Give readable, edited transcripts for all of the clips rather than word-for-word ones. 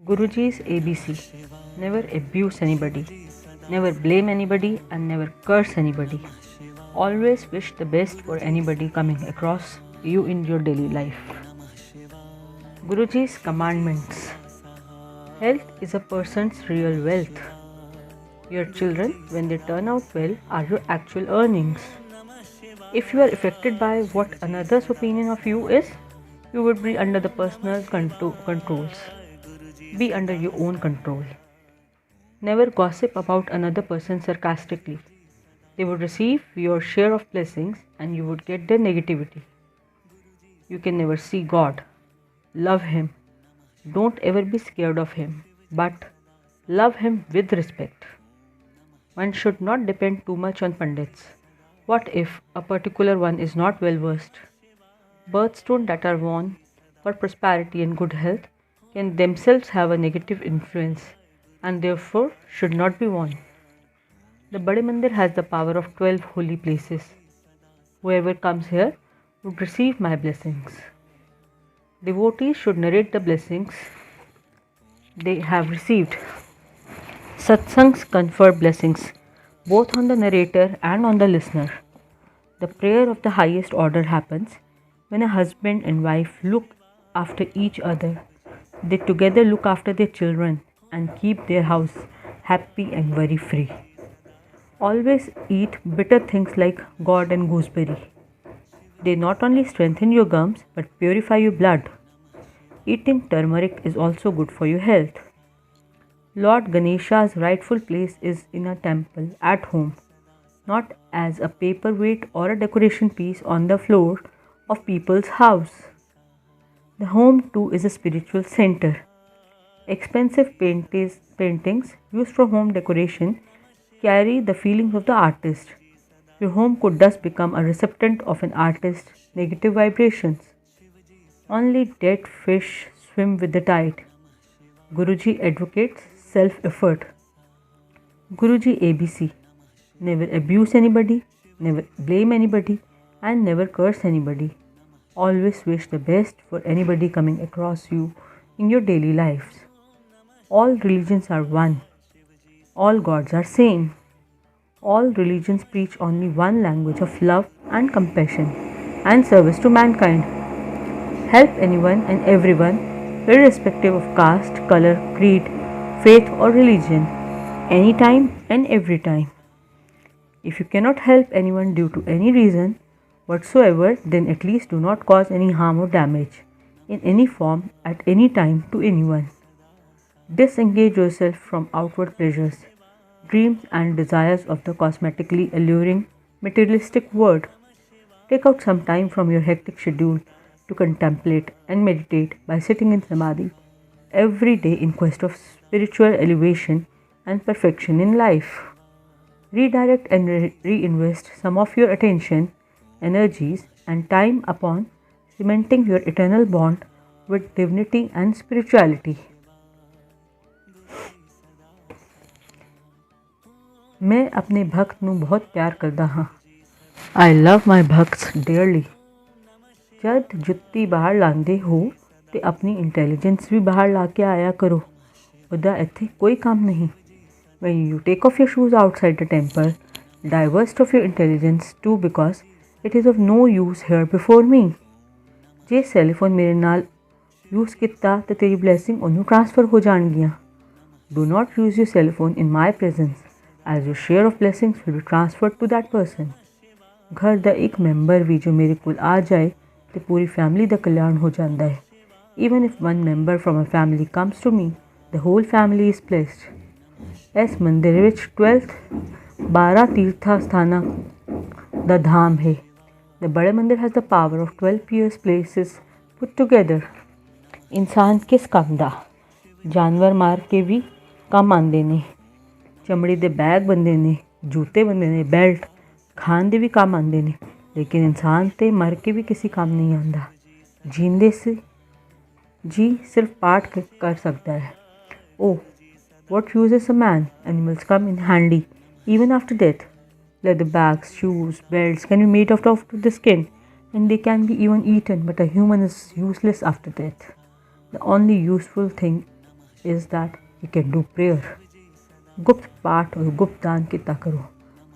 Guruji's ABC. Never abuse anybody, never blame anybody, and never curse anybody. Always wish the best for anybody coming across you in your daily life. Guruji's commandments. Health is a person's real wealth. Your children, when they turn out well, are your actual earnings. If you are affected by what another's opinion of you is, you would be under the personal controls. Be under your own control. Never gossip about another person sarcastically. They would receive your share of blessings and you would get their negativity. You can never see God. Love Him. Don't ever be scared of Him, but love Him with respect. One should not depend too much on pundits. What if a particular one is not well versed? Birthstones that are worn for prosperity and good health can themselves have a negative influence and therefore should not be worn. The Bade Mandir has the power of 12 holy places. Whoever comes here would receive my blessings. Devotees should narrate the blessings they have received. Satsangs confer blessings both on the narrator and on the listener. The prayer of the highest order happens when a husband and wife look after each other. They together look after their children and keep their house happy and worry free. Always eat bitter things like gourd and gooseberry. They not only strengthen your gums but purify your blood. Eating turmeric is also good for your health. Lord Ganesha's rightful place is in a temple at home, not as a paperweight or a decoration piece on the floor of people's house. The home too is a spiritual center. Expensive paintings used for home decoration carry the feelings of the artist. Your home could thus become a receptant of an artist's negative vibrations. Only dead fish swim with the tide. Guruji advocates self-effort. Guruji ABC. Never abuse anybody, never blame anybody, and never curse anybody. Always wish the best for anybody coming across you in your daily lives. All religions are one. All gods are same. All religions preach only one language of love and compassion and service to mankind. Help anyone and everyone, irrespective of caste, color, creed, faith, or religion, anytime and every time. If you cannot help anyone due to any reason whatsoever, then at least do not cause any harm or damage in any form at any time to anyone. Disengage yourself from outward pleasures, dreams, and desires of the cosmetically alluring materialistic world. Take out some time from your hectic schedule to contemplate and meditate by sitting in samadhi every day in quest of spiritual elevation and perfection in life. Redirect and reinvest some of your attention, energies, and time upon cementing your eternal bond with divinity and spirituality. मैं अपने भक्त ਨੂੰ बहुत प्यार करदा ਹਾਂ. I love my भक्ts dearly. जद जुत्ती बाहर लांदे हो ਤੇ ਆਪਣੀ ਇੰਟੈਲੀਜੈਂਸ ਵੀ ਬਾਹਰ ਲਾ ਕੇ ਆਇਆ ਕਰੋ. ਉਹਦਾ ਇੱਥੇ ਕੋਈ ਕੰਮ ਨਹੀਂ. When you take off your shoes outside the temple, divest of your intelligence too because it is of no use here before me. ਜੇ ਸੈੱਲਫੋਨ ਮੇਰੇ ਨਾਲ ਯੂਜ਼ ਕੀਤਾ ਤੇ ਤੇਰੀ ਬਲੇਸਿੰਗ ਉਹਨੂੰ ਟ੍ਰਾਂਸਫਰ ਹੋ ਜਾਣਗੀਆਂ. Do not use your cell phone in my presence as your share of blessings will be transferred to that person. ਘਰ ਦਾ ਇੱਕ ਮੈਂਬਰ ਵੀ ਜੋ ਮੇਰੇ ਕੋਲ ਆ ਜਾਏ ਤੇ ਪੂਰੀ ਫੈਮਿਲੀ ਦਾ ਕਲਿਆਣ ਹੋ ਜਾਂਦਾ ਹੈ. Even if one member from a family comes to me, the whole family is blessed. ਇਸ ਮੰਦਿਰ ਵਿੱਚ 12 ਤੀਰਥ ਸਥਾਨਾਂ ਦਾ ਧਾਮ ਹੈ. The Bade Mandir has the power of 12 pious places put together. ਇਨਸਾਨ ਕਿਸ ਕੰਮ ਦਾ? ਜਾਨਵਰ ਮਾਰ ਕੇ ਵੀ ਕੰਮ ਆਉਂਦੇ ਨੇ. ਚਮੜੀ ਦੇ ਬੈਗ ਬਣਦੇ ਨੇ, ਜੂਤੇ ਬਣਦੇ ਨੇ, ਬੈਲਟ ਖਾਣ ਦੇ ਵੀ ਕੰਮ ਆਉਂਦੇ ਨੇ. ਲੇਕਿਨ ਇਨਸਾਨ ਤੇ ਮਰ ਕੇ ਵੀ ਕਿਸੇ ਕੰਮ ਨਹੀਂ ਆਉਂਦਾ. ਜੀਂਦੇ ਸੀ ਜੀ ਸਿਰਫ ਪਾਠ ਕਰ ਸਕਦਾ ਹੈ. Oh, what use is a man? Animals come in handy even after death. Leather bags, shoes, belts can be made out of the skin and they can be even eaten, but a human is useless after death. The only useful thing is that you can do prayer. ਗੁਪਤ ਪਾਠ ਔਰ ਗੁਪਤ ਦਾਨ ਕੀਤਾ ਕਰੋ।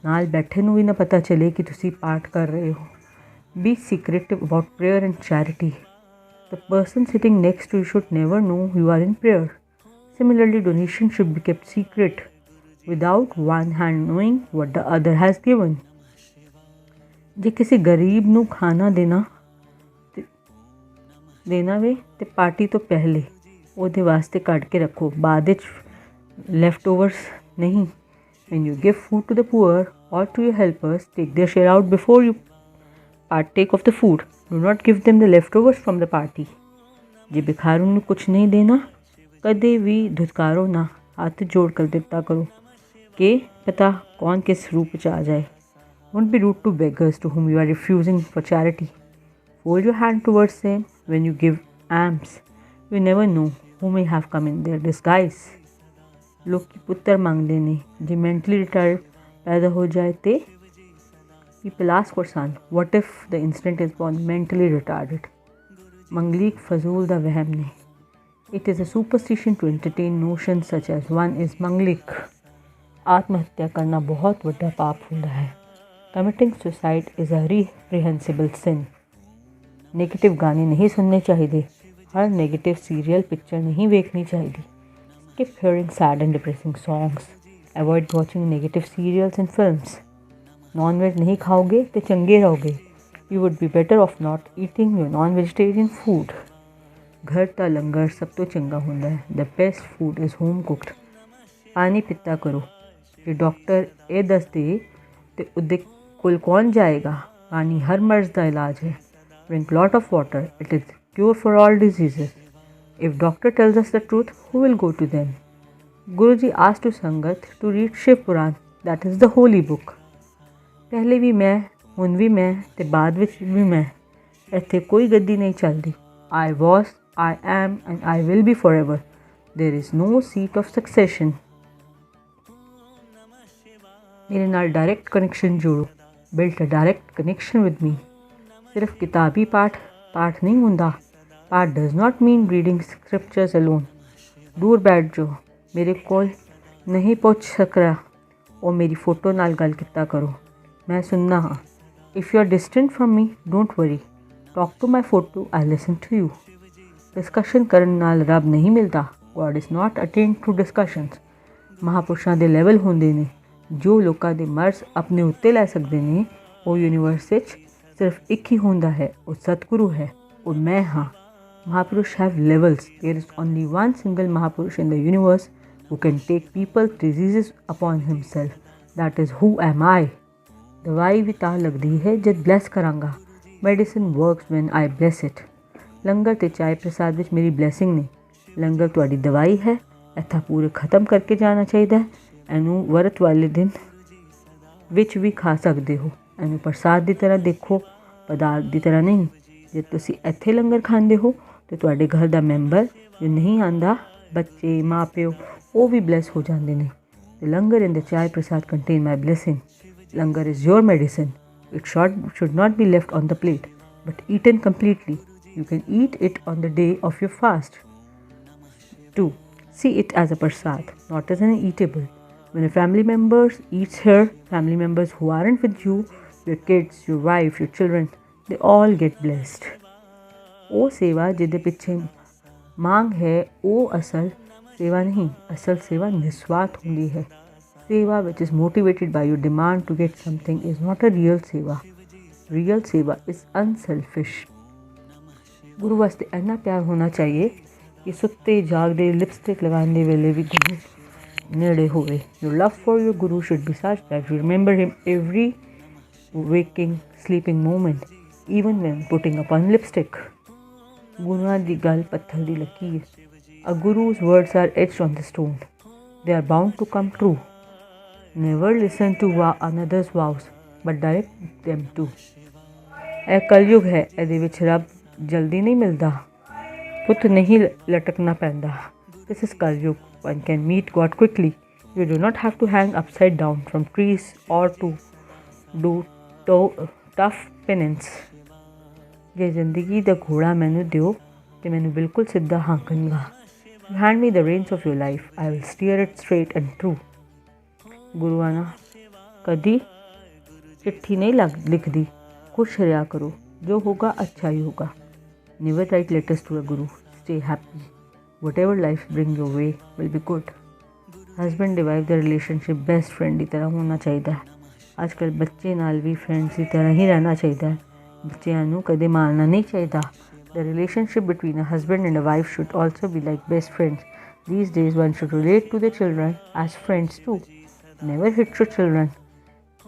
ਨਾਲ ਬੈਠੇ ਨੂੰ ਵੀ ਨਾ ਪਤਾ ਚਲੇ ਕਿ ਤੁਸੀਂ ਪਾਠ ਕਰ ਰਹੇ ਹੋ। Be secretive about prayer and charity. The person sitting next to you should never know you are in prayer. Similarly, donation should be kept secret without one hand knowing what the other has given. ਜੇ ਕਿਸੇ ਗਰੀਬ ਨੂੰ ਖਾਣਾ ਦੇਣਾ ਵੇ ਤੇ party ਤੋਂ ਪਹਿਲੇ ਉਹਦੇ ਵਾਸਤੇ ਕੱਢ ਕੇ ਰੱਖੋ, ਬਾਅਦ ਵਿੱਚ left overs ਨਹੀਂ. When you give food to the poor or to your helpers, take their share out before you partake of the food. Do not give them the leftovers from the party. ਜੇ ਭਿਖਾਰੂ ਨੂੰ ਕੁਛ ਨਹੀਂ ਦੇਣਾ, ਕਦੇ ਵੀ ਧੁਤਕਾਰੋ ਨਾ, ਹੱਥ ਜੋੜ ਕਰ ਦਿੱਤਾ ਕਰੋ ਕਿ ਪਤਾ ਕੌਣ ਕਿਸ ਰੂਪ ਵਿੱਚ ਆ ਜਾਏ. Don't be rude to beggars to whom you are refusing for charity. Fold your hand towards them when you give alms. You never know who may have come in their disguise. ਲੋਕੀ ਪੁੱਤਰ ਮੰਗਦੇ ਨੇ, ਜੇ mentally ਰਿਟਾਰਡ ਪੈਦਾ ਹੋ ਜਾਏ ਤੇ people ask for son. What if the instant is born mentally retarded? ਮੰਗਲੀਕ ਫਜ਼ੂਲ ਦਾ ਵਹਿਮ ਨੇ. It is a superstition to entertain notions such as one is manglik. ਆਤਮ ਹੱਤਿਆ ਕਰਨਾ ਬਹੁਤ ਵੱਡਾ ਪਾਪ ਹੁੰਦਾ ਹੈ. Committing suicide is a reprehensible sin. Negative ਗਾਣੇ ਨਹੀਂ ਸੁਣਨੇ ਚਾਹੀਦੇ. ਹਰ ਨੈਗੇਟਿਵ ਸੀਰੀਅਲ ਪਿਕਚਰ ਨਹੀਂ ਵੇਖਣੀ ਚਾਹੀਦੀ. Skip hearing sad and depressing songs. Avoid watching negative serials and films. Non-veg नहीं खाओगे तो चंगे रहोगे. You would be better off not eating your non-vegetarian food. घर ਦਾ ਲੰਗਰ ਸਭ ਤੋਂ ਚੰਗਾ ਹੁੰਦਾ ਹੈ. The best food is home cooked. ਪਾਣੀ ਪੀਤਾ ਕਰੋ. ਜੇ ਡਾਕਟਰ ਇਹ ਦੱਸਦੇ ਤੇ ਉਹਦੇ ਕੋਲ ਕੌਣ ਜਾਏਗਾ? ਪਾਣੀ ਹਰ ਮਰਜ਼ ਦਾ ਇਲਾਜ ਹੈ. Drink lot of water. It is cure for all diseases. If doctor tells us the truth, who will go to them? Guruji asked to Sangat to read Shiv Puran, that is the holy book. ਪਹਿਲੇ ਵੀ ਮੈਂ, ਹੁਣ ਵੀ ਮੈਂ ਤੇ ਬਾਅਦ ਵਿੱਚ ਵੀ ਮੈਂ. ਇੱਥੇ ਕੋਈ ਗੱਦੀ ਨਹੀਂ ਚੱਲਦੀ. I was, I am and I will be forever. There is no seat of succession. ਮੇਰੇ ਨਾਲ ਡਾਇਰੈਕਟ ਕਨੈਕਸ਼ਨ ਜੋੜੋ. Build a direct connection with me. ਸਿਰਫ ਕਿਤਾਬੀ ਪਾਠ ਨਹੀਂ ਹੁੰਦਾ. ਪਾਠ does not mean reading scriptures alone. ਦੂਰ ਬੈਠ ਜਾਓ, ਮੇਰੇ ਕੋਲ ਨਹੀਂ ਪਹੁੰਚ ਸਕਦਾ, ਉਹ ਮੇਰੀ ਫੋਟੋ ਨਾਲ ਗੱਲ ਕੀਤਾ ਕਰੋ, ਮੈਂ ਸੁਣਨਾ ਹਾਂ. If you are distant from me, don't worry. Talk to my photo, I listen to you. Discussion ਕਰਨ ਨਾਲ ਰੱਬ ਨਹੀਂ ਮਿਲਦਾ. God is not attained through discussions. ਮਹਾਂਪੁਰਸ਼ਾਂ ਦੇ ਲੈਵਲ ਹੁੰਦੇ ਨੇ ਜੋ ਲੋਕਾਂ ਦੇ ਮਰਜ਼ ਆਪਣੇ ਉੱਤੇ ਲੈ ਸਕਦੇ ਨੇ. ਉਹ ਯੂਨੀਵਰਸ ਵਿੱਚ ਸਿਰਫ ਇੱਕ ਹੀ ਹੁੰਦਾ ਹੈ, ਉਹ ਸਤਿਗੁਰੂ ਹੈ, ਉਹ ਮੈਂ ਹਾਂ. Mahapurush have levels. There is only one single Mahapurush in the universe who can take people's diseases upon himself. That is who am I. ਦਵਾਈ ਵੀ ਤਾਂ ਲੱਗਦੀ ਹੈ ਜਦ ਬਲੈਸ ਕਰਾਂਗਾ. Medicine works when I bless it. ਲੰਗਰ ਤੇ ਚਾय ਪ੍ਰਸਾਦ ਵਿੱਚ ਮੇਰੀ blessing ਨੇ. ਲੰਗਰ ਤੁਹਾਡੀ ਦਵਾਈ ਹੈ. ਇੱਥਾ ਪੂਰੇ ਖਤਮ ਕਰਕੇ ਜਾਣਾ ਚਾਹੀਦਾ ਹੈ. ਇਹਨੂੰ ਵਰਤ ਵਾਲੇ ਦਿਨ ਵਿੱਚ ਵੀ ਖਾ ਸਕਦੇ ਹੋ. ਇਹਨੂੰ ਪ੍ਰਸਾਦ ਦੀ ਤਰ੍ਹਾਂ ਦੇਖੋ, ਪਦਾਰਥ ਦੀ ਤਰ੍ਹਾਂ ਨਹੀਂ. ਜੇ ਤੁਸੀਂ ਇੱਥੇ ਲੰਗਰ ਖਾਂਦੇ ਹੋ ਤੇ ਤੁਹਾਡੇ ਘਰ ਦਾ ਮੈਂਬਰ ਜੋ ਨਹੀਂ ਆਉਂਦਾ, ਬੱਚੇ, ਮਾਂ ਪਿਓ, ਉਹ ਵੀ ਬਲੈਸ ਹੋ ਜਾਂਦੇ ਨੇ. The langar and the chai prasad contain my blessing. Langar is your medicine. It should not be left on the plate, but eaten completely. You can eat it on the day of your fast. 2. See it as a prasad, not as an eatable. When a family member eats here, family members who aren't with you, your kids, your wife, your children, they all get blessed. ਉਹ ਸੇਵਾ ਜਿਹਦੇ ਪਿੱਛੇ ਮੰਗ ਹੈ, ਉਹ ਅਸਲ ਸੇਵਾ ਨਹੀਂ. ਅਸਲ ਸੇਵਾ ਨਿਸਵਾਰਥ ਹੁੰਦੀ ਹੈ. ਸੇਵਾ which is motivated by your demand to get something is not a real ਸੇਵਾ. Real ਸੇਵਾ is unselfish. ਗੁਰੂ ਵਾਸਤੇ ਇੰਨਾ ਪਿਆਰ ਹੋਣਾ ਚਾਹੀਏ ਕਿ ਸੁੱਤੇ ਜਾਗਦੇ ਲਿਪਸਟਿਕ ਲਗਾਉਣ ਦੇ ਵੇਲੇ ਵੀ ਗੁਰੂ ਨੇੜੇ ਹੋਵੇ. Your love for your guru should be such that you remember him every waking, sleeping moment, even when putting upon lipstick. ਗੁਰੂਆਂ ਦੀ ਗੱਲ ਪੱਥਰ ਦੀ ਲਕੀਰ. A guru's words are etched on the stone. They are bound to come true. Never listen to another's vows, but direct them too. ਇਹ ਕਲਯੁਗ ਹੈ, ਇਹਦੇ ਵਿੱਚ ਰੱਬ ਜਲਦੀ ਨਹੀਂ ਮਿਲਦਾ, ਪੁੱਤ ਨਹੀਂ ਲਟਕਣਾ ਪੈਂਦਾ. This is Kalyug. One can meet God quickly. You do not have to hang upside down from trees or to do tough penance. ਜੇ ਜ਼ਿੰਦਗੀ ਦਾ ਘੋੜਾ ਮੈਨੂੰ ਦਿਓ ਤੇ ਮੈਨੂੰ ਬਿਲਕੁਲ ਸਿੱਧਾ ਹਾਂਕਣਗਾ. Hand me the reins of your life. I will steer it straight and true. गुरु आना कदी चिट्ठी नहीं लिख दी, खुश रहा करो, जो होगा अच्छा ही होगा. Never write letters to a guru. Stay happy. Whatever life bring your way will be good. Husband and wife the relationship best friend ਦੀ ਤਰ੍ਹਾਂ ਹੋਣਾ ਚਾਹੀਦਾ ਹੈ. ਅੱਜ ਕੱਲ੍ਹ ਬੱਚੇ ਨਾਲ ਵੀ ਫਰੈਂਡਸ ਦੀ ਤਰ੍ਹਾਂ ਹੀ ਰਹਿਣਾ ਚਾਹੀਦਾ ਹੈ. ਬੱਚਿਆਂ ਨੂੰ ਕਦੇ ਮਾਰਨਾ ਨਹੀਂ ਚਾਹੀਦਾ. The relationship between a husband and a wife should also be like best friends. These days one should relate to their children as friends too. Never hit your children.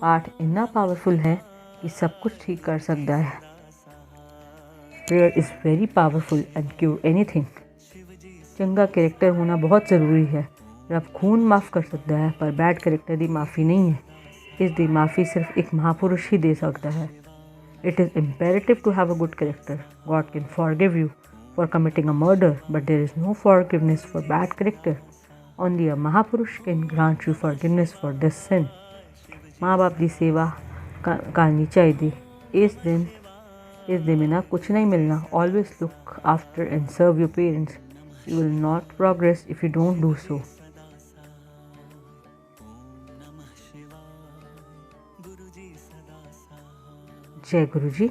पाठ इतना पावरफुल है कि सब कुछ ठीक कर सकता है. Prayer is very powerful and cure anything. चंगा कैरेक्टर होना बहुत ज़रूरी है. रब खून माफ़ कर सकता है पर बैड कैरेक्टर की माफ़ी नहीं है. इस दी माफ़ी सिर्फ एक महापुरुष ही दे सकता है. It is imperative to have a good character. God can forgive you for committing a murder, but there is no forgiveness for bad character. Only a Mahapurush can grant you forgiveness for this sin. माँ बाप की सेवा करनी चाहिए. इस दिन में ना कुछ नहीं मिलना. Always look after and serve your parents. You will not progress if you don't do so. जय गुरु जी.